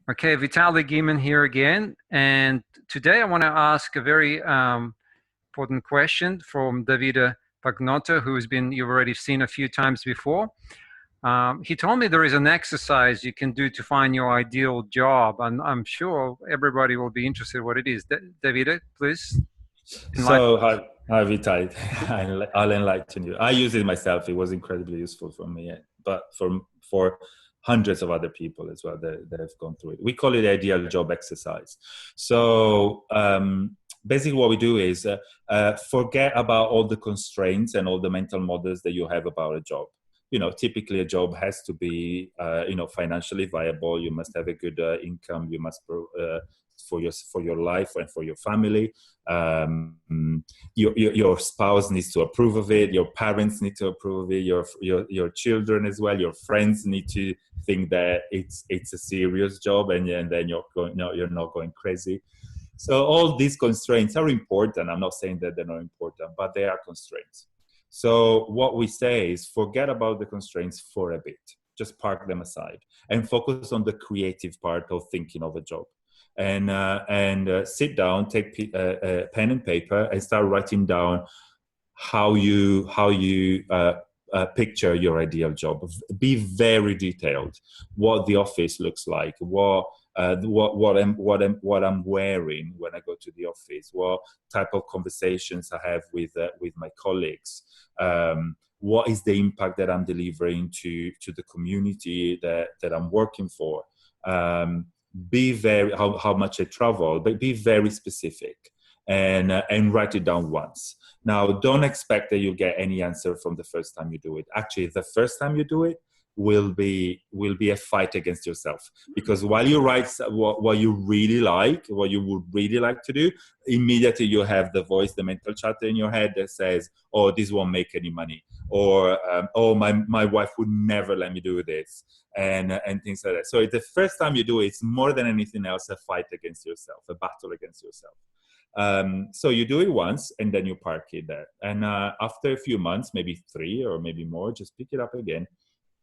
Okay, Vitaly Giman here again. And today I want to ask a very important question from Davide Pagnotto, you've already seen a few times before. He told me there is an exercise you can do to find your ideal job, and I'm sure everybody will be interested what it is. Davide, please enlighten So, us. hi Vital. I'll enlighten you. I use it myself. It was incredibly useful for me, but for hundreds of other people as well that have gone through it. We call it ideal job exercise. So, basically, what we do is forget about all the constraints and all the mental models that you have about a job. Typically a job has to be, financially viable. You must have a good income. You must for your life and for your family. Your spouse needs to approve of it. Your parents need to approve of it. Your children as well. Your friends need to think that it's a serious job, and then you're not going crazy. So all these constraints are important. I'm not saying that they're not important, but they are constraints. So what we say is forget about the constraints for a bit. Just park them aside and focus on the creative part of thinking of a job. And sit down, take pen and paper, and start writing down how you picture your ideal job. Be very detailed. What the office looks like. What I'm wearing when I go to the office. What type of conversations I have with my colleagues. What is the impact that I'm delivering to the community that I'm working for. Be very how much I travel, but be very specific and write it down once. Now, don't expect that you'll get any answer from the first time you do it. Actually, the first time you do it will be a fight against yourself, because while you write what you really like, what you would really like to do, immediately you have the voice, the mental chatter in your head that says, "Oh, this won't make any money," or "Oh, my wife would never let me do this," and things like that. So the first time you do it, it's more than anything else a fight against yourself, a battle against yourself. So you do it once and then you park it there. And after a few months, maybe 3 or maybe more, just pick it up again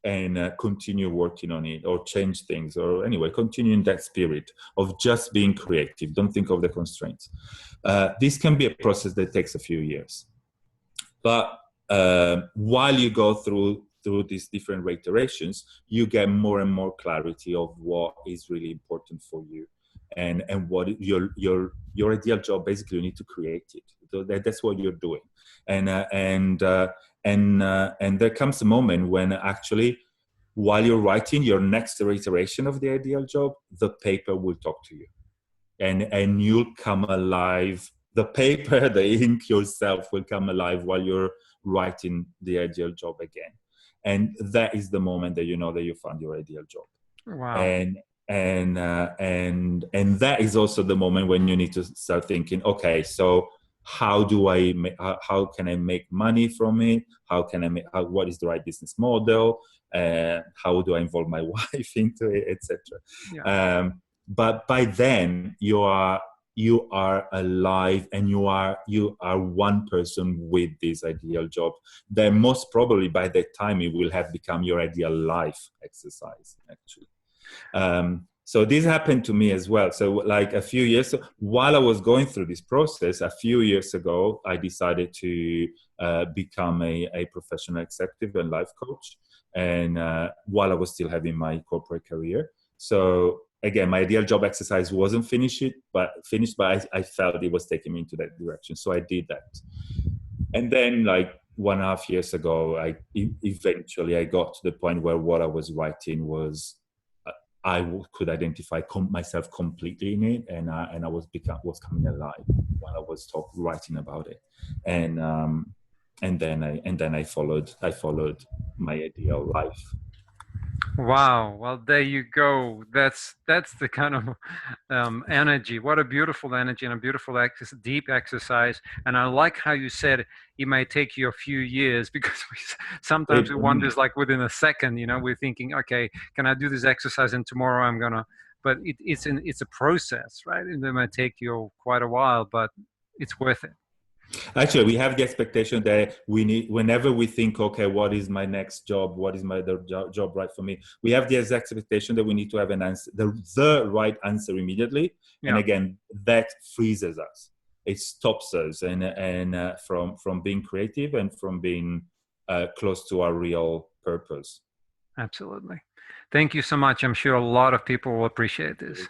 and continue working on it, or change things, or anyway, continue in that spirit of just being creative. Don't think of the constraints. This can be a process that takes a few years. But while you go through these different iterations, you get more and more clarity of what is really important for you, and what your ideal job. Basically, you need to create it. So that's what you're doing, and there comes a moment when actually, while you're writing your next iteration of the ideal job, the paper will talk to you, and you'll come alive. The paper, the ink yourself will come alive while you're writing the ideal job again. And that is the moment that you know that you found your ideal job. Wow. And that is also the moment when you need to start thinking, okay, so how can I make money from it? What is the right business model? How do I involve my wife into it, etc. Yeah. But by then you are alive, and you are one person with this ideal job. Then most probably by that time it will have become your ideal life exercise, actually. So this happened to me as well. So like a few years, while I was going through this process, a few years ago, I decided to become a professional executive and life coach. And while I was still having my corporate career. So again, my ideal job exercise wasn't finished, but I felt it was taking me into that direction. So I did that. And then like 1.5 years ago, eventually I got to the point where what I was writing was, could identify myself completely in it, and I was coming alive while I was writing about it, and then I followed my ideal life. Wow. Well, there you go. That's the kind of energy. What a beautiful energy and a beautiful deep exercise. And I like how you said it may take you a few years because sometimes we wonder, is like within a second. We're thinking, okay, can I do this exercise and tomorrow I'm gonna. But it's a process, right? And it might take you quite a while, but it's worth it. Actually, we have the expectation that we need, whenever we think, okay, what is my next job? What is my other job right for me? We have the expectation that we need to have an answer, the right answer immediately. And Yeah, again, that freezes us. It stops us and from being creative and from being close to our real purpose. absolutely. Thank you so much. I'm sure a lot of people will appreciate this.